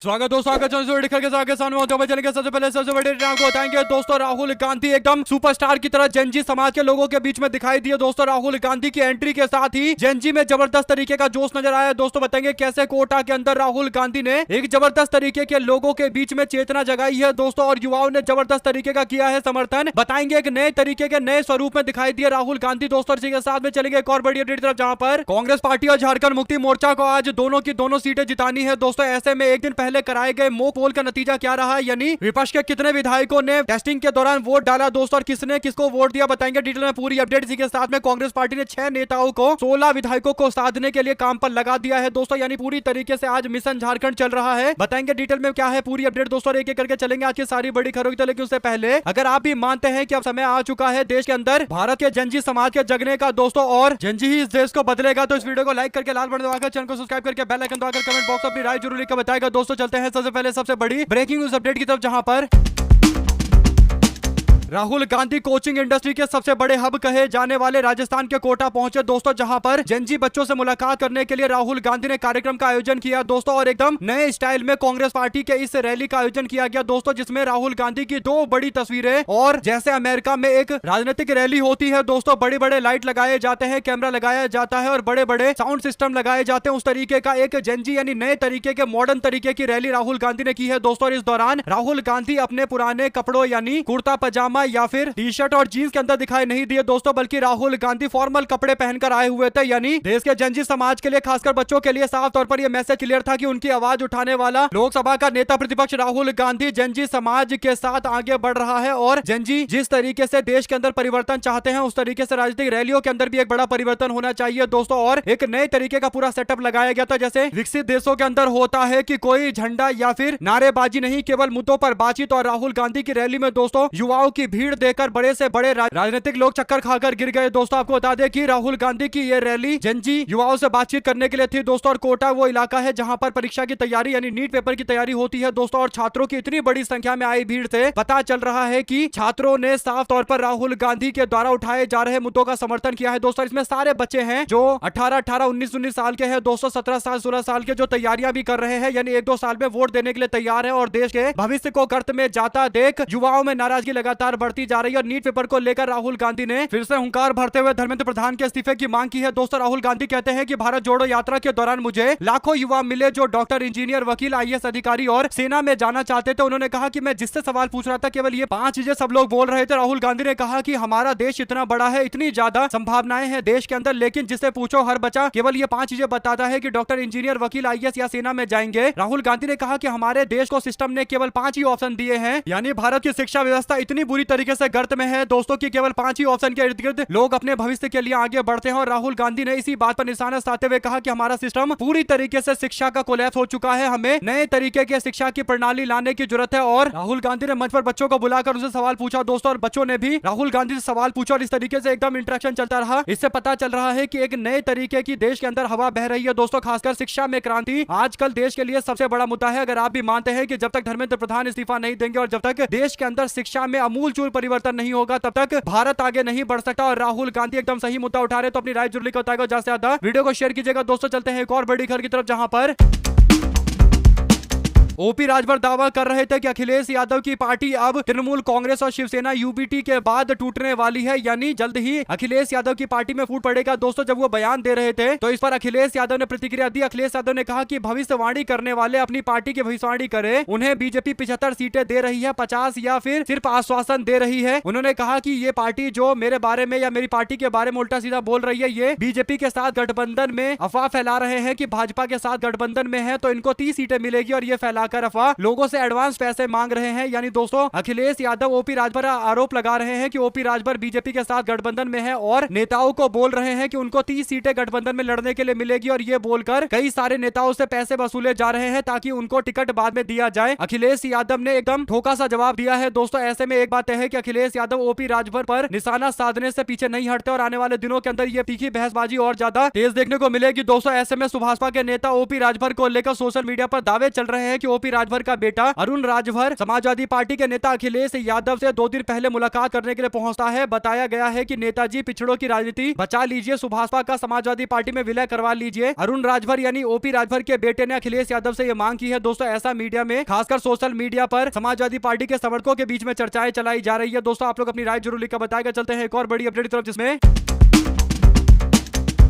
स्वागत दोस्तों, आगे चलने के सबसे पहले सबसे बड़े आपको बताएंगे दोस्तों, राहुल गांधी एकदम सुपरस्टार की तरह जनजी समाज के लोगों के बीच में दिखाई दिए। दोस्तों राहुल गांधी की एंट्री के साथ ही जनजी में जबरदस्त तरीके का जोश नजर आया। दोस्तों बताएंगे कैसे कोटा के अंदर राहुल गांधी ने एक जबरदस्त तरीके के लोगों के बीच में चेतना जगाई है दोस्तों, और युवाओं ने जबरदस्त तरीके का किया है समर्थन। बताएंगे एक नए तरीके के नए स्वरूप में दिखाई दिए राहुल गांधी दोस्तों। इसी के साथ में चलेंगे एक और बड़ी अपडेट तरफ, जहां पर कांग्रेस पार्टी और झारखंड मुक्ति मोर्चा को आज दोनों की दोनों सीटें जितानी है दोस्तों। ऐसे में एक दिन पहले कराए गए मॉक पोल का नतीजा क्या रहा, यानी विपक्ष के कितने विधायकों ने टेस्टिंग के दौरान वोट डाला दोस्तों, और किसने किसको वोट दिया, बताएंगे डिटेल में पूरी अपडेट। इसी के साथ में कांग्रेस पार्टी ने 6 नेताओं को 16 विधायकों को साधने के लिए काम पर लगा दिया है दोस्तों, यानी पूरी तरीके से आज मिशन झारखंड चल रहा है। बताएंगे डिटेल में क्या है पूरी अपडेट दोस्तों, एक एक करके चलेंगे आज की सारी बड़ी खबरों की। लेकिन उससे पहले अगर आप भी मानते हैं कि अब समय आ चुका है देश के अंदर भारत के जनजी समाज के जगने का दोस्तों, और जनजी ही इस देश को बदलेगा, तो इस वीडियो को लाइक करके लाल बटन दबाकर चैनल को सब्सक्राइब करके बेल आइकन दबाकर कमेंट बॉक्स अपनी राय जरूर लिखकर बताएगा दोस्तों। चलते हैं सबसे पहले सबसे बड़ी ब्रेकिंग न्यूज अपडेट की तरफ, जहां पर राहुल गांधी कोचिंग इंडस्ट्री के सबसे बड़े हब कहे जाने वाले राजस्थान के कोटा पहुंचे दोस्तों, जहां पर जनजी बच्चों से मुलाकात करने के लिए राहुल गांधी ने कार्यक्रम का आयोजन किया दोस्तों, और एकदम नए स्टाइल में कांग्रेस पार्टी के इस रैली का आयोजन किया गया दोस्तों, जिसमें राहुल गांधी की 2 बड़ी तस्वीरें, और जैसे अमेरिका में एक राजनीतिक रैली होती है दोस्तों, बड़े बड़े लाइट लगाए जाते हैं, कैमरा लगाया जाता है और बड़े बड़े साउंड सिस्टम लगाए जाते हैं, उस तरीके का एक जनजी यानी नए तरीके के मॉडर्न तरीके की रैली राहुल गांधी ने की है दोस्तों। इस दौरान राहुल गांधी अपने पुराने कपड़ों यानी कुर्ता पजामा या फिर टी शर्ट और जीन्स के अंदर दिखाई नहीं दिए दोस्तों, बल्कि राहुल गांधी फॉर्मल कपड़े पहनकर आए हुए थे, यानी देश के जनजी समाज के लिए, खासकर बच्चों के लिए साफ तौर पर यह मैसेज क्लियर था कि उनकी आवाज उठाने वाला लोकसभा का नेता प्रतिपक्ष राहुल गांधी जनजी समाज के साथ आगे बढ़ रहा है, और जनजी जिस तरीके से देश के अंदर परिवर्तन चाहते हैं उस तरीके से राजनीतिक रैलियों के अंदर भी एक बड़ा परिवर्तन होना चाहिए दोस्तों, और एक नए तरीके का पूरा सेटअप लगाया गया था। जैसे विकसित देशों के अंदर होता है कि कोई झंडा या फिर नारेबाजी नहीं, केवल मुद्दों पर बातचीत, और राहुल गांधी की रैली में दोस्तों युवाओं की भीड़ देखकर बड़े से बड़े राजनीतिक लोग चक्कर खाकर गिर गए दोस्तों। आपको बता दें कि राहुल गांधी की ये रैली जनजी युवाओं से बातचीत करने के लिए थी दोस्तों, और कोटा वो इलाका है जहां पर परीक्षा की तैयारी यानी नीट पेपर की तैयारी होती है दोस्तों, और छात्रों की इतनी बड़ी संख्या में आई भीड़ से पता चल रहा है कि छात्रों ने साफ तौर पर राहुल गांधी के द्वारा उठाए जा रहे मुद्दों का समर्थन किया है दोस्तों। इसमें सारे बच्चे हैं जो 18, 19 साल के हैं दोस्तों, 17 साल 16 साल के, जो तैयारियां भी कर रहे हैं, यानी 1-2 साल में वोट देने के लिए तैयार है, और देश के भविष्य को गर्त में जाता देख युवाओं में नाराजगी लगातार बढ़ती जा रही है। और नीट पेपर को लेकर राहुल गांधी ने फिर से हुंकार भरते हुए धर्मेंद्र प्रधान के इस्तीफे की मांग की है दोस्तों। राहुल गांधी कहते हैं कि भारत जोड़ो यात्रा के दौरान मुझे लाखों युवा मिले जो डॉक्टर, इंजीनियर, वकील, IAS अधिकारी और सेना में जाना चाहते थे। उन्होंने कहा कि मैं जिससे सवाल पूछ रहा था केवल ये 5 चीजें सब लोग बोल रहे थे। राहुल गांधी ने कहा कि हमारा देश इतना बड़ा है, इतनी ज्यादा संभावनाएं हैं देश के अंदर, लेकिन जिससे पूछो हर बच्चा केवल ये 5 चीजें बताता है कि डॉक्टर, इंजीनियर, वकील, IAS या सेना में जाएंगे। राहुल गांधी ने कहा कि हमारे देश को सिस्टम ने केवल 5 ही ऑप्शन दिए हैं, यानी भारत की शिक्षा व्यवस्था इतनी बुरी तरीके से गर्त में है दोस्तों की केवल 5 ही ऑप्शन के इर्द गिर्द लोग अपने भविष्य के लिए आगे बढ़ते हैं। और राहुल गांधी ने इसी बात पर निशाना साधते हुए कहा कि हमारा सिस्टम पूरी तरीके से शिक्षा का कोलैप्स हो चुका है, हमें नए तरीके की शिक्षा की प्रणाली लाने की जरूरत है। और राहुल गांधी ने मंच पर बच्चों को बुलाकर उनसे सवाल पूछा दोस्तों, और बच्चों ने भी राहुल गांधी से सवाल पूछा, और इस तरीके से एकदम इंटरेक्शन चलता रहा। इससे पता चल रहा है कि एक नए तरीके की देश के अंदर हवा बह रही है दोस्तों, खासकर शिक्षा में क्रांति आजकल देश के लिए सबसे बड़ा मुद्दा है। अगर आप भी मानते हैं कि जब तक धर्मेंद्र प्रधान इस्तीफा नहीं देंगे और जब तक देश के अंदर शिक्षा में अमूलचूल परिवर्तन नहीं होगा, तब तक भारत आगे नहीं बढ़ सकता। और राहुल गांधी एकदम सही मुद्दा उठा रहे, तो अपनी राय जरूर लिखकर बताएगा, ज्यादा से ज्यादा वीडियो को शेयर कीजिएगा दोस्तों। चलते हैं एक और बड़ी खबर की तरफ, जहां पर ओपी राजभर दावा कर रहे थे कि अखिलेश यादव की पार्टी अब तृणमूल कांग्रेस और शिवसेना UBT के बाद टूटने वाली है, यानी जल्द ही अखिलेश यादव की पार्टी में फूट पड़ेगा दोस्तों। जब वो बयान दे रहे थे तो इस पर अखिलेश यादव ने प्रतिक्रिया दी। अखिलेश यादव ने कहा कि भविष्यवाणी करने वाले अपनी पार्टी की भविष्यवाणी करे, उन्हें बीजेपी 75 सीटें दे रही है, 50 या फिर सिर्फ आश्वासन दे रही है। उन्होंने कहा कि ये पार्टी जो मेरे बारे में या मेरी पार्टी के बारे में उल्टा सीधा बोल रही है, ये बीजेपी के साथ गठबंधन में अफवाह फैला रहे हैं कि भाजपा के साथ गठबंधन में है तो इनको 30 सीटें मिलेगी, और ये फैलाकर अफवाह लोगों से एडवांस पैसे मांग रहे हैं। यानी दोस्तों अखिलेश यादव ओपी राजभर आरोप लगा रहे हैं कि ओपी राजभर बीजेपी के साथ गठबंधन में है, और नेताओं को बोल रहे हैं कि उनको 30 सीटें गठबंधन में लड़ने के लिए मिलेगी, और ये बोलकर कई सारे नेताओं से पैसे वसूले जा रहे हैं ताकि उनको टिकट बाद में दिया जाए। अखिलेश यादव ने एकदम ठोका सा जवाब दिया है दोस्तों। ऐसे में एक बात है कि अखिलेश यादव ओपी राजभर पर निशाना साधने से पीछे नहीं हटते, और आने वाले दिनों के अंदर ये तीखी बहसबाजी और ज्यादा तेज देखने को मिलेगी दोस्तों। ऐसे में सुभाषपा के नेता ओपी राजभर को लेकर सोशल मीडिया पर दावे चल रहे हैं कि ओपी राजभर का बेटा अरुण राजभर समाजवादी पार्टी के नेता अखिलेश यादव से 2 दिन पहले मुलाकात करने के लिए पहुंचता है। बताया गया है कि नेताजी पिछड़ों की राजनीति बचा लीजिए, सुभाषपा का समाजवादी पार्टी में विलय करवा लीजिए। अरुण राजभर यानी ओपी राजभर के बेटे ने अखिलेश यादव से यह मांग की है। दोस्तों ऐसा मीडिया में, खासकर सोशल मीडिया पर समाजवादी पार्टी के समर्थकों के बीच में चर्चाएं चलाई जा रही है। दोस्तों आप लोग अपनी राय जरूर लिखकर बताएगा। चलते हैं एक और बड़ी अपडेट की तरफ, जिसमें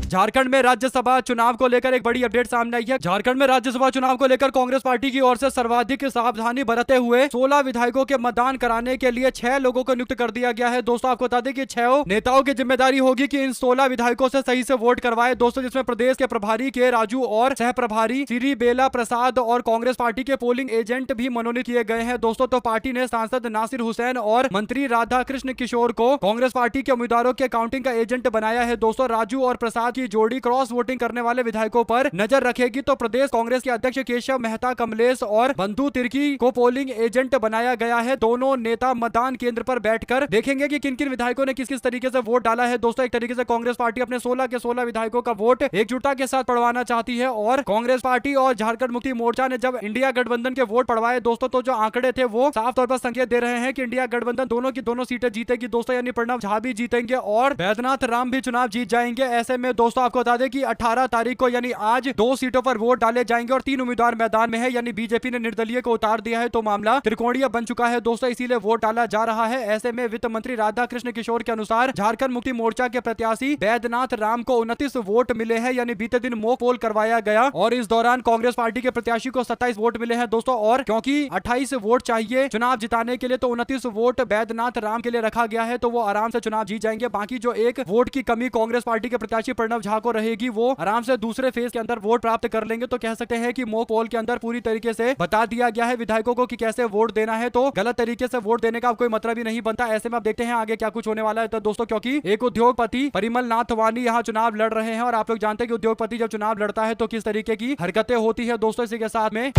झारखंड में राज्यसभा चुनाव को लेकर एक बड़ी अपडेट सामने आई है। झारखंड में राज्यसभा चुनाव को लेकर कांग्रेस पार्टी की ओर से सर्वाधिक सावधानी बरतते हुए 16 विधायकों के मतदान कराने के लिए 6 लोगों को नियुक्त कर दिया गया है। दोस्तों आपको बता दें कि 6 नेताओं की जिम्मेदारी होगी कि इन 16 विधायकों से सही से वोट करवाए। दोस्तों जिसमें प्रदेश के प्रभारी के राजू और सह प्रभारी श्री बेला प्रसाद और कांग्रेस पार्टी के पोलिंग एजेंट भी मनोनीत किए गए हैं। दोस्तों तो पार्टी ने सांसद नासिर हुसैन और मंत्री राधा कृष्ण किशोर को कांग्रेस पार्टी के उम्मीदवारों के काउंटिंग का एजेंट बनाया है। दोस्तों राजू और प्रसाद की जोड़ी क्रॉस वोटिंग करने वाले विधायकों पर नजर रखेगी। तो प्रदेश कांग्रेस के अध्यक्ष केशव मेहता कमलेश और बंधु तिर्की को पोलिंग एजेंट बनाया गया है। दोनों नेता मतदान केंद्र पर बैठकर देखेंगे कि किन किन विधायकों ने किस किस तरीके से वोट डाला है। दोस्तों एक तरीके से कांग्रेस पार्टी अपने 16 के 16 विधायकों का वोट एकजुटता के साथ पड़वाना चाहती है। और कांग्रेस पार्टी और झारखंड मुक्ति मोर्चा ने जब इंडिया गठबंधन के वोट पड़वाए दोस्तों, तो जो आंकड़े थे वो साफ तौर पर संकेत दे रहे हैं कि इंडिया गठबंधन दोनों की दोनों सीटें जीतेगी। दोस्तों यानी प्रणव झा भी जीतेंगे और बैद्यनाथ राम भी चुनाव जीत जाएंगे। ऐसे में दोस्तों आपको बता दें कि 18 तारीख को यानी आज 2 सीटों पर वोट डाले जाएंगे और 3 उम्मीदवार मैदान में है। यानी बीजेपी ने निर्दलीय को उतार दिया है, तो मामला त्रिकोणीय बन चुका है। दोस्तों इसीलिए वोट डाला जा रहा है। ऐसे में वित्त मंत्री राधा कृष्ण किशोर के अनुसार झारखंड मुक्ति मोर्चा के प्रत्याशी बैद्यनाथ राम को 29 वोट मिले हैं। यानी बीते दिन मॉक पोल करवाया गया और इस दौरान कांग्रेस पार्टी के प्रत्याशी को 27 वोट मिले हैं। दोस्तों और क्योंकि 28 वोट चाहिए चुनाव जिताने के लिए, तो 29 वोट बैद्यनाथ राम के लिए रखा गया है, तो वो आराम से चुनाव जीत जाएंगे। बाकी जो 1 वोट की कमी कांग्रेस पार्टी के प्रत्याशी प्रणव झा को रहेगी, वो आराम से दूसरे फेज के अंदर वोट प्राप्त कर लेंगे। तो कह सकते हैं कि मॉक पोल के अंदर पूरी तरीके से बता दिया गया है विधायकों को कि कैसे वोट देना है, तो गलत तरीके से वोट देने का कोई मतलब ही नहीं बनता। ऐसे में आप देखते हैं आगे क्या कुछ होने वाला है। तो दोस्तों क्योंकि एक उद्योगपति परिमल नाथ वानी यहाँ चुनाव लड़ रहे हैं और आप लोग जानते हैं कि उद्योगपति जब चुनाव लड़ता है तो किस तरीके की हरकतें होती है। दोस्तों इसी के साथ में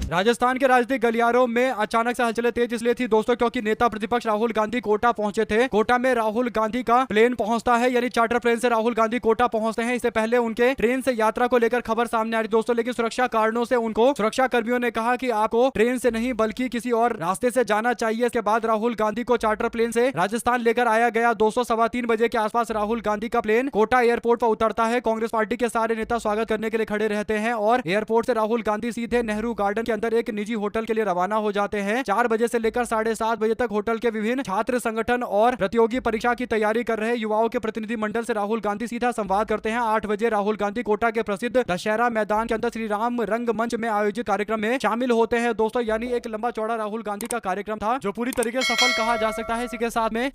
राजस्थान के राजनीतिक गलियारों में अचानक से हलचलें तेज इसलिए थी दोस्तों क्योंकि नेता प्रतिपक्ष राहुल गांधी कोटा पहुंचे थे। कोटा में राहुल गांधी का प्लेन पहुंचता है, यानी चार्टर प्लेन से राहुल गांधी कोटा पहुंचते हैं। इससे पहले उनके ट्रेन से यात्रा को लेकर खबर सामने आ रही दोस्तों, लेकिन सुरक्षा कारणों से उनको सुरक्षा कर्मियों ने कहा कि आपको ट्रेन से नहीं बल्कि किसी और रास्ते से जाना चाहिए। इसके बाद राहुल गांधी को चार्टर प्लेन से राजस्थान लेकर आया गया। 3:15 बजे के आसपास राहुल गांधी का प्लेन कोटा एयरपोर्ट पर उतरता है। कांग्रेस पार्टी के सारे नेता स्वागत करने के लिए खड़े रहते हैं और एयरपोर्ट से राहुल गांधी सीधे नेहरू गार्डन के अंदर एक निजी होटल के लिए रवाना हो जाते हैं। 4 बजे से लेकर 7:30 बजे तक होटल के विभिन्न छात्र संगठन और प्रतियोगी परीक्षा की तैयारी कर रहे युवाओं के प्रतिनिधि मंडल से राहुल गांधी सीधा संवाद करते हैं। 8 बजे राहुल गांधी कोटा के प्रसिद्ध दशहरा मैदान के अंदर श्री राम रंगमंच में आयोजित कार्यक्रम में शामिल होते हैं। दोस्तों यानी एक लंबा चौड़ा राहुल गांधी का कार्यक्रम था जो पूरी तरीके से सफल कहा जा सकता है। इसी के साथ में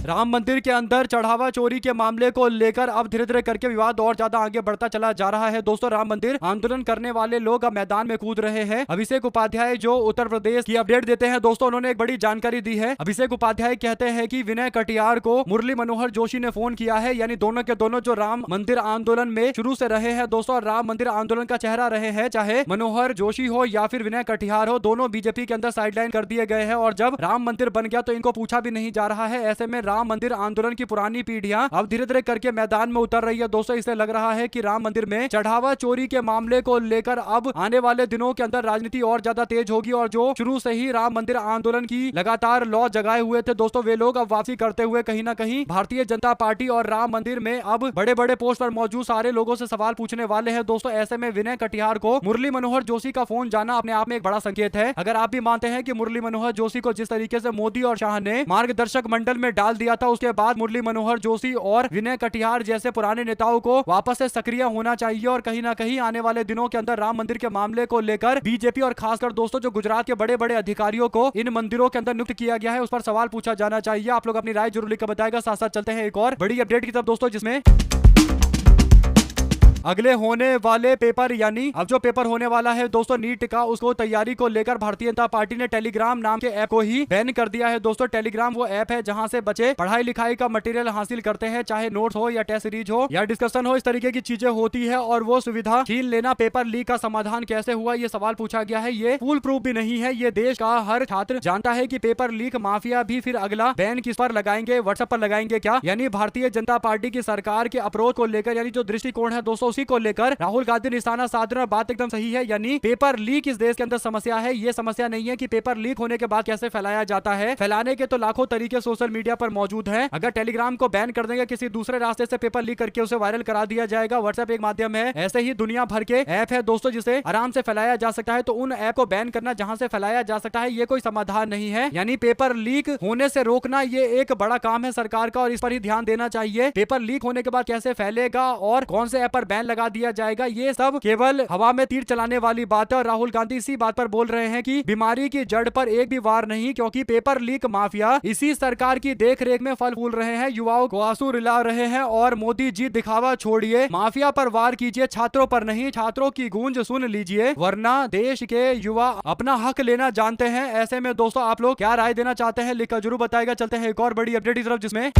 राम मंदिर के अंदर चढ़ावा चोरी के मामले को लेकर अब धीरे धीरे करके विवाद और ज्यादा आगे बढ़ता चला जा रहा है। दोस्तों राम मंदिर आंदोलन करने वाले लोग अब मैदान में कूद रहे हैं। अभिषेक उपाध्याय जो उत्तर प्रदेश की अपडेट देते हैं दोस्तों, उन्होंने एक बड़ी जानकारी दी है। अभिषेक उपाध्याय कहते हैं कि विनय कटियार को मुरली मनोहर जोशी ने फोन किया है, यानी दोनों के दोनों जो राम मंदिर आंदोलन में शुरू से रहे हैं दोस्तों, राम मंदिर आंदोलन का चेहरा रहे हैं, चाहे मनोहर जोशी हो या फिर विनय कटियार हो, दोनों बीजेपी के अंदर साइडलाइन कर दिए गए हैं और जब राम मंदिर बन गया तो इनको पूछा भी नहीं जा रहा है। ऐसे में राम मंदिर आंदोलन की पुरानी पीढ़ियां अब धीरे धीरे करके मैदान में उतर रही है। दोस्तों इससे लग रहा है कि राम मंदिर में चढ़ावा चोरी के मामले को लेकर अब आने वाले दिनों के अंदर राजनीति और ज्यादा तेज होगी और जो शुरू से ही राम मंदिर आंदोलन की लगातार लौ जगाए हुए थे दोस्तों, वे लोग अब वापसी करते हुए कहीं ना कहीं भारतीय जनता पार्टी और राम मंदिर में अब बड़े बड़े पोस्ट पर मौजूद सारे लोगों से सवाल पूछने वाले हैं। दोस्तों ऐसे में विनय कटियार को मुरली मनोहर जोशी का फोन जाना अपने आप में एक बड़ा संकेत है। अगर आप भी मानते हैं कि मुरली मनोहर जोशी को जिस तरीके से मोदी और शाह ने मार्गदर्शक मंडल में डाल दिया था, उसके बाद मुरली मनोहर जोशी और विनय कटियार जैसे पुराने नेताओं को वापस से सक्रिय होना चाहिए और कहीं ना कहीं आने वाले दिनों के अंदर राम मंदिर के मामले को लेकर बीजेपी और खासकर दोस्तों जो गुजरात के बड़े बड़े अधिकारियों को इन मंदिरों के अंदर नियुक्त किया गया है उस पर सवाल पूछा जाना चाहिए। आप लोग अपनी राय जरूर लिखकर बताएगा। साथ साथ चलते हैं एक और बड़ी अपडेट की तरफ दोस्तों, जिसमें अगले होने वाले पेपर यानी अब जो पेपर होने वाला है दोस्तों नीट का, उसको तैयारी को लेकर भारतीय जनता पार्टी ने टेलीग्राम नाम के ऐप को ही बैन कर दिया है। दोस्तों टेलीग्राम वो ऐप है जहां से बच्चे पढ़ाई लिखाई का मटेरियल हासिल करते हैं, चाहे नोट्स हो या टेस्ट सीरीज हो या डिस्कशन हो, इस तरीके की चीजें होती है और वो सुविधा छीन लेना। पेपर लीक का समाधान कैसे हुआ ये सवाल पूछा गया है। ये फुल प्रूफ भी नहीं है। ये देश का हर छात्र जानता है कि पेपर लीक माफिया भी फिर अगला बैन किस पर लगाएंगे, व्हाट्सएप पर लगाएंगे क्या? यानी भारतीय जनता पार्टी की सरकार के अप्रोच को लेकर यानी जो दृष्टिकोण है दोस्तों उसी को लेकर राहुल गांधी निशाना साध रहे हैं। बात एकदम सही है, यानी पेपर लीक इस देश के अंदर समस्या है। ये समस्या नहीं है कि पेपर लीक होने के बाद कैसे फैलाया जाता है। फैलाने के तो लाखों तरीके सोशल मीडिया पर मौजूद हैं। अगर टेलीग्राम को बैन कर देंगे, किसी दूसरे रास्ते से पेपर लीक करके उसे वायरल करा दिया जाएगा। व्हाट्सएप एक माध्यम है, ऐसे ही दुनिया भर के ऐप है दोस्तों जिसे आराम से फैलाया जा सकता है। तो उन ऐप को बैन करना जहां से फैलाया जा सकता है, ये कोई समाधान नहीं है। यानी पेपर लीक होने से रोकना ये एक बड़ा काम है सरकार का और इस पर ही ध्यान देना चाहिए। पेपर लीक होने के बाद कैसे फैलेगा और कौन से ऐप पर बैन लगा दिया जाएगा, ये सब केवल हवा में तीर चलाने वाली बात है। और राहुल गांधी इसी बात पर बोल रहे हैं कि बीमारी की जड़ पर एक भी वार नहीं, क्योंकि पेपर लीक माफिया इसी सरकार की देखरेख में फल फूल रहे हैं, युवाओं को आंसू रुला रहे हैं। और मोदी जी दिखावा छोड़िए, माफिया पर वार कीजिए, छात्रों पर नहीं। छात्रों की गूंज सुन लीजिए, वरना देश के युवा अपना हक लेना जानते हैं। ऐसे में दोस्तों आप लोग क्या राय देना चाहते हैं, लिखकर जरूर बताएगा। चलते हैं एक और बड़ी अपडेट की तरफ, जिसमें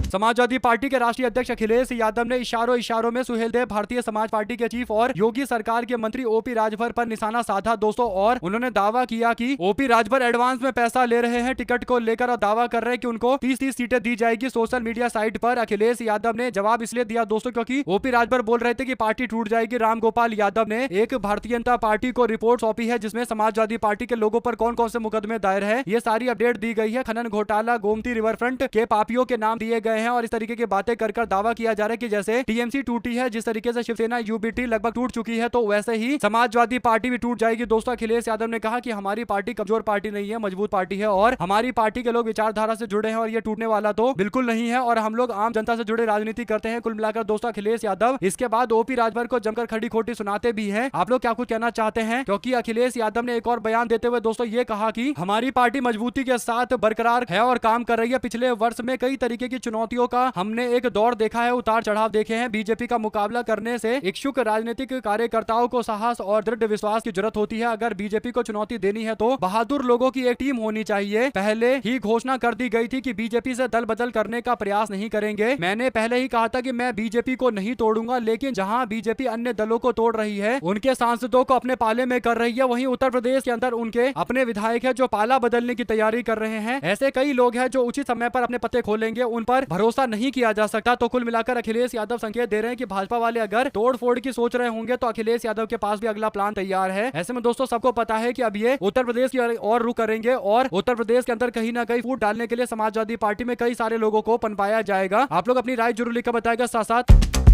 समाजवादी पार्टी के राष्ट्रीय अध्यक्ष अखिलेश यादव ने इशारों में सुहेलदेव भारतीय समाज पार्टी के चीफ और योगी सरकार के मंत्री ओपी राजभर पर निशाना साधा दोस्तों। और उन्होंने दावा किया कि ओपी राजभर एडवांस में पैसा ले रहे हैं टिकट को लेकर और दावा कर रहे हैं कि उनको 30 सीटें दी जाएगी। सोशल मीडिया साइट पर अखिलेश यादव ने जवाब इसलिए दिया दोस्तों क्योंकि ओपी राजभर बोल रहे थे कि पार्टी टूट जाएगी। रामगोपाल यादव ने एक भारतीय जनता पार्टी को रिपोर्ट सौंपी है, जिसमें समाजवादी पार्टी के लोगों पर कौन कौन से मुकदमे दायर है, ये सारी अपडेट दी गई है। खनन घोटाला, गोमती रिवर फ्रंट के पापियों के नाम दिए गए हैं और इस तरीके की बातें कर दावा किया जा रहा है कि जैसे टीएमसी टूटी है, जिस तरीके से शिवसेना यूबीटी लगभग टूट चुकी है, तो वैसे ही समाजवादी पार्टी भी टूट जाएगी दोस्तों। अखिलेश यादव ने कहा कि हमारी पार्टी कमजोर पार्टी नहीं है, मजबूत पार्टी है और हमारी पार्टी के लोग विचारधारा से जुड़े हैं और ये टूटने वाला तो बिल्कुल नहीं है और हम लोग आम जनता से जुड़े राजनीति करते हैं। कुल मिलाकर दोस्तों अखिलेश यादव इसके बाद ओपी राजभर को जमकर खड़ी खोटी सुनाते भी हैं। आप लोग क्या कुछ कहना चाहते हैं, क्योंकि अखिलेश यादव ने एक और बयान देते हुए दोस्तों ये कहा कि हमारी पार्टी मजबूती के साथ बरकरार है और काम कर रही है। पिछले वर्ष में कई तरीके की चुनौतियों का हमने एक दौर देखा है, उतार चढ़ाव देखे हैं। बीजेपी का मुकाबला करने से इच्छुक राजनीतिक कार्यकर्ताओं को साहस और दृढ़ विश्वास की जरूरत होती है। अगर बीजेपी को चुनौती देनी है तो बहादुर लोगों की एक टीम होनी चाहिए। पहले ही घोषणा कर दी गई थी कि बीजेपी से दल बदल करने का प्रयास नहीं करेंगे। मैंने पहले ही कहा था कि मैं बीजेपी को नहीं तोड़ूंगा, लेकिन जहां बीजेपी अन्य दलों को तोड़ रही है, उनके सांसदों को अपने पाले में कर रही है, वहीं उत्तर प्रदेश के अंदर उनके अपने विधायक है जो पाला बदलने की तैयारी कर रहे हैं। ऐसे कई लोग हैं जो उचित समय पर अपने पत्ते खोलेंगे, उन पर भरोसा नहीं किया जा सकता। तो कुल मिलाकर अखिलेश यादव संकेत दे रहे हैं कि भाजपा वाले अगर तोड़ फोड़ की सोच रहे होंगे तो अखिलेश यादव के पास भी अगला प्लान तैयार है। ऐसे में दोस्तों सबको पता है कि अब ये उत्तर प्रदेश की और रुख करेंगे और उत्तर प्रदेश के अंदर कहीं ना कहीं फूट डालने के लिए समाजवादी पार्टी में कई सारे लोगों को पनपाया जाएगा। आप लोग अपनी राय जरूर लिखकर बताएगा। साथ साथ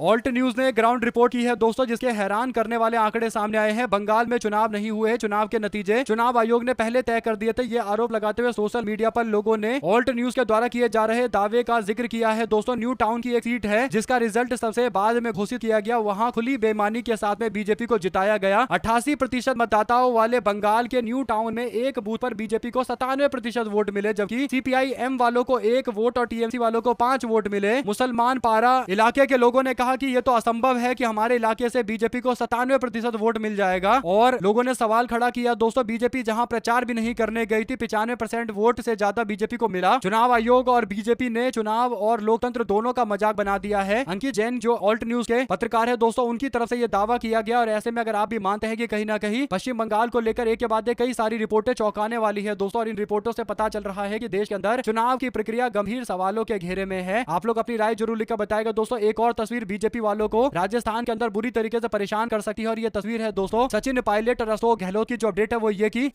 ऑल्ट न्यूज ने ग्राउंड रिपोर्ट की है दोस्तों, जिसके हैरान करने वाले आंकड़े सामने आए हैं। बंगाल में चुनाव नहीं हुए, चुनाव के नतीजे चुनाव आयोग ने पहले तय कर दिए थे। ये आरोप लगाते हुए सोशल मीडिया पर लोगों ने ऑल्ट न्यूज के द्वारा किए जा रहे दावे का जिक्र किया है दोस्तों। न्यू टाउन की एक सीट है जिसका रिजल्ट सबसे बाद में घोषित किया गया, वहां खुली बेईमानी के साथ में बीजेपी को जिताया गया। 88% मतदाताओं वाले बंगाल के न्यू टाउन में एक बूथ पर बीजेपी को 97% वोट मिले, जबकि सीपीआईएम वालों को 1 वोट और टीएमसी वालों को 5 वोट मिले। मुसलमान पारा इलाके के लोगों ने कहा कि यह तो असंभव है कि हमारे इलाके से बीजेपी को 97% वोट मिल जाएगा। और लोगों ने सवाल खड़ा किया दोस्तों, बीजेपी जहां प्रचार भी नहीं करने गई थी, 95% वोट से ज्यादा बीजेपी को मिला। चुनाव आयोग और बीजेपी ने चुनाव और लोकतंत्र दोनों का मजाक बना दिया है। अंकित जैन जो ऑल्ट न्यूज के पत्रकार है दोस्तों, उनकी तरफ से यह दावा किया गया। और ऐसे में अगर आप भी मानते हैं कि कहीं ना कहीं पश्चिम बंगाल को लेकर एक के बाद एक कई सारी रिपोर्टें चौंकाने वाली है दोस्तों, और इन रिपोर्टों से पता चल रहा है कि देश के अंदर चुनाव की प्रक्रिया गंभीर सवालों के घेरे में है। आप लोग अपनी राय जरूर लिखकर बताएगा दोस्तों। एक और तस्वीर बीजेपी वालों को राजस्थान के अंदर बुरी तरीके से परेशान कर सकती है और ये तस्वीर है दोस्तों सचिन पायलट और अशोक गहलोत की। जो अपडेट है वो ये की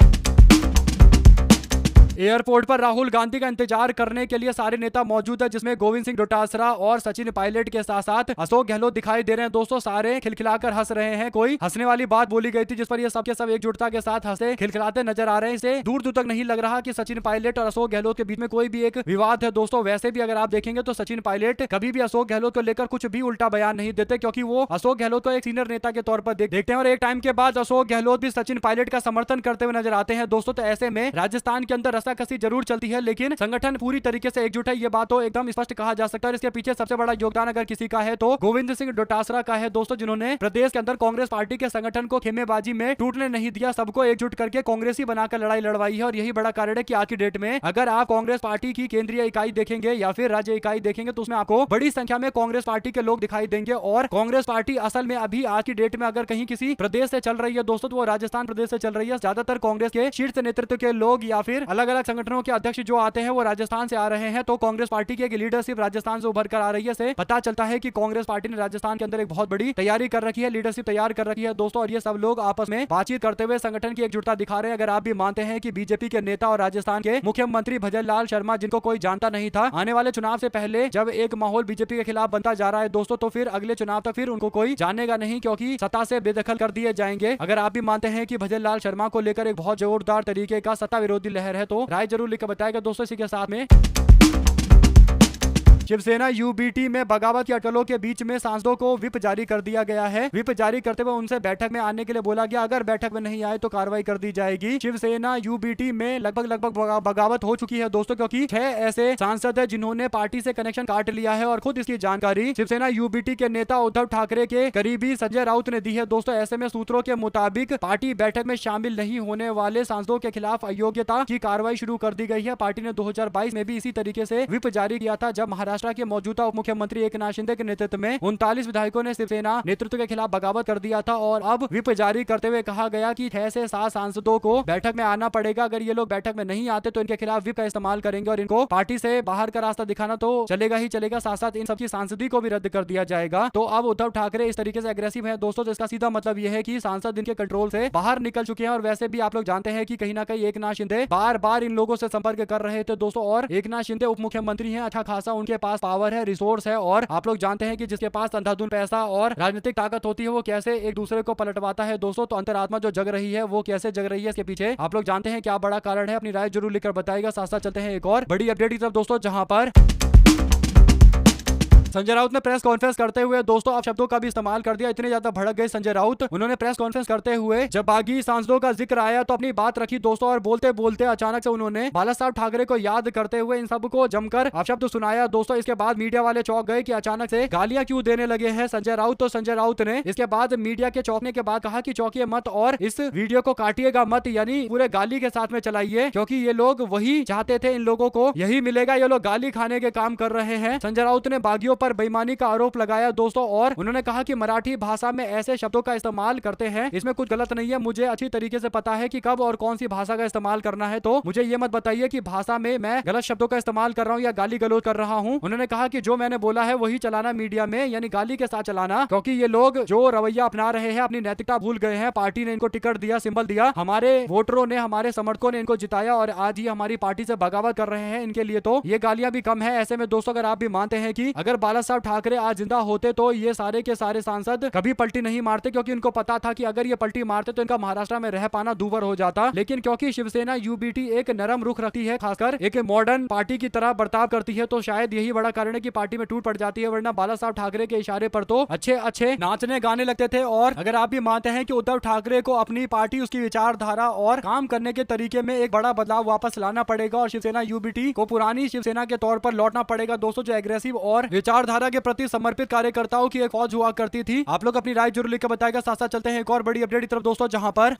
एयरपोर्ट पर राहुल गांधी का इंतजार करने के लिए सारे नेता मौजूद है, जिसमें गोविंद सिंह डोटासरा और सचिन पायलट के साथ साथ अशोक गहलोत दिखाई दे रहे हैं दोस्तों। सारे खिलखिलाकर हंस रहे हैं। कोई हंसने वाली बात बोली गई थी जिस पर ये सबके सब एकजुटता के साथ हंसे खिलखिलाते नजर आ रहे हैं। इसे दूर दूर तक नहीं लग रहा कि सचिन पायलट और अशोक गहलोत के बीच में कोई भी एक विवाद है दोस्तों। वैसे भी अगर आप देखेंगे तो सचिन पायलट कभी भी अशोक गहलोत को लेकर कुछ भी उल्टा बयान नहीं देते, क्योंकि वो अशोक गहलोत को एक सीनियर नेता के तौर पर देखते हैं और एक टाइम के बाद अशोक गहलोत भी सचिन पायलट का समर्थन करते हुए नजर आते हैं दोस्तों। तो ऐसे में राजस्थान के अंदर रस्साकसी जरूर चलती है, लेकिन संगठन पूरी तरीके से एकजुट है, ये बात तो एकदम स्पष्ट कहा जा सकता है। इसके पीछे सबसे बड़ा योगदान अगर किसी का है तो गोविंद सिंह डोटासरा का है दोस्तों, जिन्होंने प्रदेश के अंदर कांग्रेस पार्टी के संगठन को खेमेबाजी में टूटने नहीं दिया, सबको एकजुट करके कांग्रेसी बनाकर लड़ाई लड़वाई है। और यही बड़ा कारण है कि आज की डेट में अगर आप कांग्रेस पार्टी की केंद्रीय इकाई देखेंगे या फिर राज्य इकाई देखेंगे तो उसमें आपको बड़ी संख्या में कांग्रेस पार्टी के लोग दिखाई देंगे। और कांग्रेस पार्टी असल में अभी आज की डेट में अगर कहीं किसी प्रदेश से चल रही है दोस्तों तो वो राजस्थान प्रदेश से चल रही है। ज्यादातर कांग्रेस के शीर्ष नेतृत्व के लोग या फिर अलग अलग संगठनों के अध्यक्ष जो आते हैं वो राजस्थान से आ रहे हैं। तो कांग्रेस पार्टी की एक लीडरशिप राजस्थान से उभर कर आ रही है। से पता चलता है कि कांग्रेस पार्टी ने राजस्थान के अंदर एक बहुत बड़ी तैयारी कर रखी है, लीडरशिप तैयार कर रखी है दोस्तों। और ये सब लोग आपस में बातचीत करते हुए संगठन की एकजुटता दिखा रहे हैं। अगर आप भी मानते हैं कि बीजेपी के नेता और राजस्थान के मुख्यमंत्री भजन लाल शर्मा, जिनको कोई जानता नहीं था, आने वाले चुनाव से पहले जब एक माहौल बीजेपी के खिलाफ बनता जा रहा है दोस्तों, तो फिर अगले चुनाव तक फिर उनको कोई जानेगा नहीं, क्योंकि सत्ता से बेदखल कर दिए जाएंगे। अगर आप भी मानते हैं कि भजन लाल शर्मा को लेकर एक बहुत जोरदार तरीके का सत्ता विरोधी लहर है, तो राय जरूर लिखकर बताएगा दोस्तों। इसी के साथ में शिवसेना यूबीटी में बगावत की अटकलों के बीच में सांसदों को व्हिप जारी कर दिया गया है। व्हिप जारी करते हुए उनसे बैठक में आने के लिए बोला गया, अगर बैठक में नहीं आए तो कार्रवाई कर दी जाएगी। शिवसेना यूबीटी में लगभग बगावत हो चुकी है दोस्तों, क्योंकि 6 ऐसे सांसद है जिन्होंने पार्टी से कनेक्शन काट लिया है और खुद इसकी जानकारी शिवसेना यूबीटी के नेता उद्धव ठाकरे के करीबी संजय राउत ने दी है दोस्तों। ऐसे में सूत्रों के मुताबिक पार्टी बैठक में शामिल नहीं होने वाले सांसदों के खिलाफ अयोग्यता की कार्रवाई शुरू कर दी गई है। पार्टी ने 2022 में भी इसी तरीके से व्हिप जारी किया था, जब महाराष्ट्र के मौजूदा उप मुख्यमंत्री एकनाथ शिंदे के नेतृत्व में 39 विधायकों ने शिवसेना नेतृत्व के खिलाफ बगावत कर दिया था। और अब व्हिप जारी करते हुए कहा गया कि 6 से 7 सांसदों को बैठक में आना पड़ेगा। अगर ये लोग बैठक में नहीं आते तो इनके खिलाफ व्हिप का इस्तेमाल करेंगे और इनको पार्टी से बाहर का रास्ता दिखाना तो चलेगा ही चलेगा, साथ साथ इन सबकी सांसदी को भी रद्द कर दिया जाएगा। तो अब उद्धव ठाकरे इस तरीके से एग्रेसिव है दोस्तों, जिसका सीधा मतलब यह है कि सांसद इनके कंट्रोल से बाहर निकल चुके हैं। और वैसे भी आप लोग जानते हैं कि कहीं ना कहीं एकनाथ शिंदे बार बार इन लोगों से संपर्क कर रहे थे दोस्तों। और एकनाथ शिंदे उप मुख्यमंत्री हैं, अच्छा खासा उनके पास पावर है, रिसोर्स है। और आप लोग जानते हैं कि जिसके पास अंधाधुन पैसा और राजनीतिक ताकत होती है वो कैसे एक दूसरे को पलटवाता है दोस्तों। तो अंतरात्मा जो जग रही है वो कैसे जग रही है, इसके पीछे आप लोग जानते हैं क्या बड़ा कारण है। अपनी राय जरूर लिखकर बताएगा। साथ साथ चलते हैं एक और बड़ी अपडेट की तरफ दोस्तों, जहां पर संजय राउत ने प्रेस कॉन्फ्रेंस करते हुए दोस्तों अब शब्दों का भी इस्तेमाल कर दिया। इतने ज्यादा भड़क गए संजय राउत, उन्होंने प्रेस कॉन्फ्रेंस करते हुए जब बागी सांसदों का जिक्र आया तो अपनी बात रखी दोस्तों। और बोलते बोलते अचानक से उन्होंने बाला साहब ठाकरे को याद करते हुए इन सबको जमकर अपशब्द सुनाया दोस्तों। इसके बाद मीडिया वाले चौंक गए कि अचानक से गालियां क्यों देने लगे हैं संजय राउत। तो संजय राउत ने इसके बाद मीडिया के चौंकने के बाद कहा कि चौंकिए मत और इस वीडियो को काटिएगा मत, यानी पूरे गाली के साथ में चलाइए, क्योंकि ये लोग वही चाहते थे, इन लोगों को यही मिलेगा, ये लोग गाली खाने के काम कर रहे हैं। संजय राउत ने बागियों पर बेईमानी का आरोप लगाया दोस्तों। और उन्होंने कहा कि मराठी भाषा में ऐसे शब्दों का इस्तेमाल करते हैं, इसमें कुछ गलत नहीं है। मुझे अच्छी तरीके से पता है कि कब और कौन सी भाषा का इस्तेमाल करना है, तो मुझे ये मत बताइए कि भाषा में मैं गलत शब्दों का इस्तेमाल कर रहा हूँ या गाली गलौज कर रहा हूँ। उन्होंने कहा कि जो मैंने बोला है वही चलाना मीडिया में, यानी गाली के साथ चलाना, क्योंकि ये लोग जो रवैया अपना रहे हैं अपनी नैतिकता भूल गए हैं। पार्टी ने इनको टिकट दिया, सिंबल दिया, हमारे वोटरों ने, हमारे समर्थकों ने इनको जिताया और आज ही हमारी पार्टी से बगावत कर रहे हैं। इनके लिए तो ये गालियां भी कम है। ऐसे में दोस्तों अगर आप भी मानते हैं कि अगर बाला साहब ठाकरे आज जिंदा होते तो ये सारे के सारे सांसद कभी पलटी नहीं मारते, क्योंकि उनको पता था कि अगर ये पलटी मारते तो इनका महाराष्ट्र में रह पाना दूभर हो जाता। लेकिन क्योंकि शिवसेना यूबीटी एक नरम रुख रखती है, खासकर एक मॉडर्न पार्टी की तरह बर्ताव करती है, तो शायद यही बड़ा कारण है कि पार्टी में टूट पड़ जाती है। वरना बाला साहब ठाकरे के इशारे पर तो अच्छे अच्छे नाचने गाने लगते थे। और अगर आप भी मानते हैं कि उद्धव ठाकरे को अपनी पार्टी, उसकी विचारधारा और काम करने के तरीके में एक बड़ा बदलाव वापस लाना पड़ेगा और शिवसेना यूबीटी को पुरानी शिवसेना के तौर पर लौटना पड़ेगा दोस्तों, जो एग्रेसिव और विचारधारा के प्रति समर्पित कार्यकर्ताओं की एक फौज हुआ करती थी। आप लोग अपनी राय जरूर लिखकर बताएगा। साथ साथ चलते हैं एक और बड़ी अपडेट की तरफ दोस्तों, जहां पर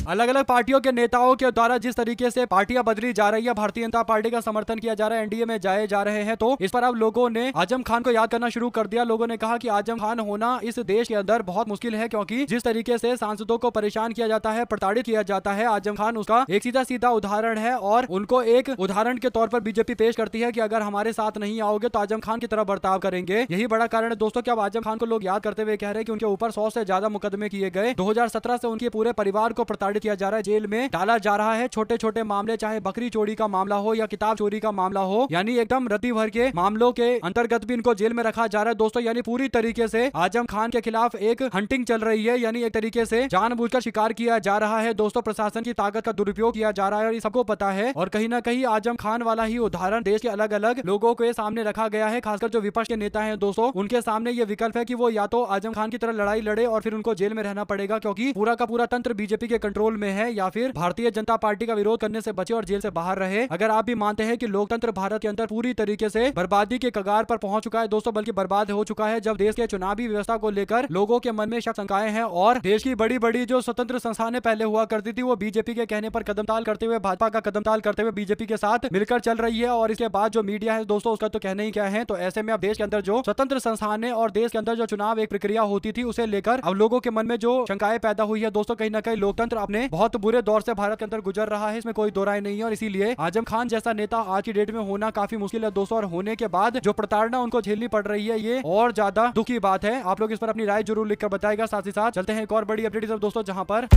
अलग अलग पार्टियों के नेताओं के द्वारा जिस तरीके से पार्टियां बदली जा रही है, भारतीय जनता पार्टी का समर्थन किया जा रहा है, एनडीए में जाए जा रहे हैं, तो इस पर अब लोगों ने आजम खान को याद करना शुरू कर दिया। लोगों ने कहा कि आजम खान होना इस देश के अंदर बहुत मुश्किल है, क्योंकि जिस तरीके से सांसदों को परेशान किया जाता है, प्रताड़ित किया जाता है, आजम खान उसका एक सीधा सीधा उदाहरण है। और उनको एक उदाहरण के तौर पर बीजेपी पेश करती है कि अगर हमारे साथ नहीं आओगे तो आजम खान की तरह बर्ताव करेंगे। यही बड़ा कारण है दोस्तों कि अब आजम खान को लोग याद करते हुए कह रहे हैं कि उनके ऊपर 100 से ज्यादा मुकदमे किए गए। 2017 से उनके पूरे परिवार को प्रताड़ित किया जा रहा है, जेल में डाला जा रहा है। छोटे छोटे मामले, चाहे बकरी चोरी का मामला हो या किताब चोरी का मामला हो, यानी एकदम रद्दी भर के मामलों के अंतर्गत भी इनको जेल में रखा जा रहा है दोस्तों। यानी पूरी तरीके से आजम खान के खिलाफ एक हंटिंग चल रही है, यानी एक तरीके से जानबूझकर शिकार किया जा रहा है दोस्तों। प्रशासन की ताकत का दुरुपयोग किया जा रहा है और ये सबको पता है। और कहीं ना कहीं आजम खान वाला ही उदाहरण देश के अलग अलग लोगों के सामने रखा गया है, खासकर जो विपक्ष के नेता हैं दोस्तों, उनके सामने ये विकल्प है कि वो या तो आजम खान की तरह लड़ाई लड़े और फिर उनको जेल में रहना पड़ेगा, क्योंकि पूरा का पूरा तंत्र बीजेपी के कंट्रोल में है, या फिर भारतीय जनता पार्टी का विरोध करने से बचे और जेल से बाहर रहे। अगर आप भी मानते हैं कि लोकतंत्र भारत के अंदर पूरी तरीके से बर्बादी के कगार पर पहुंच चुका है दोस्तों, बल्कि बर्बाद हो चुका है, जब देश के चुनावी व्यवस्था को लेकर लोगों के मन में शक शंकाएं हैं और देश की बड़ी बड़ी जो स्वतंत्र संस्थानें पहले हुआ करती थी वो बीजेपी के कहने पर कदमताल करते हुए, भाजपा का कदमताल करते हुए बीजेपी के साथ मिलकर चल रही है। और इसके बाद जो मीडिया है दोस्तों, उसका तो कहना ही क्या है। तो ऐसे में अब देश के अंदर जो स्वतंत्र संस्थानें और देश के अंदर जो चुनाव एक प्रक्रिया होती थी, उसे लेकर अब लोगों के मन में जो शंकाएं पैदा हुई है दोस्तों, कहीं ना कहीं लोकतंत्र अपने बहुत बुरे दौर से भारत के अंदर गुजर रहा है, इसमें कोई दो राय नहीं है। और इसीलिए आजम खान जैसा नेता आज की डेट में होना काफी मुश्किल है दोस्तों, और होने के बाद जो प्रताड़ना उनको झेलनी पड़ रही है ये और ज्यादा दुख की बात है। आप लोग इस पर अपनी राय जरूर लिखकर बताएगा। साथ ही साथ चलते हैं एक और बड़ी अपडेट दोस्तों, जहां पर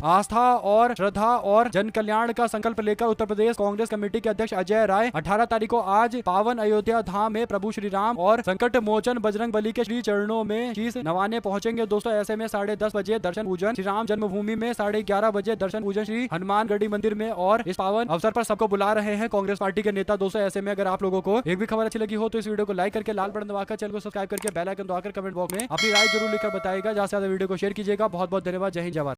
आस्था और श्रद्धा और जन कल्याण का संकल्प लेकर उत्तर प्रदेश कांग्रेस कमेटी के अध्यक्ष अजय राय 18 तारीख को आज पावन अयोध्या धाम में प्रभु श्री राम और संकट मोचन बजरंग बली के श्री चरणों में शीश नवाने पहुंचेंगे दोस्तों। ऐसे में 10:30 बजे दर्शन पूजन श्री राम जन्मभूमि में, 11:30 बजे दर्शन पूजन श्री हनुमानगढ़ी मंदिर में, और इस पावन अवसर पर सबको बुला रहे हैं कांग्रेस पार्टी के नेता दोस्तों। ऐसे में अगर आप लोगों को एक भी खबर अच्छी लगी हो तो इस वीडियो को लाइक करके लाल बटन दबाकर चैनल को सब्सक्राइब करके बेल आइकन दबाकर कमेंट बॉक्स में अपनी राय जरूर लिखकर बताएगा। ज्यादा से ज्यादा वीडियो को शेयर कीजिएगा। बहुत बहुत धन्यवाद। जय हिंद, जय भारत।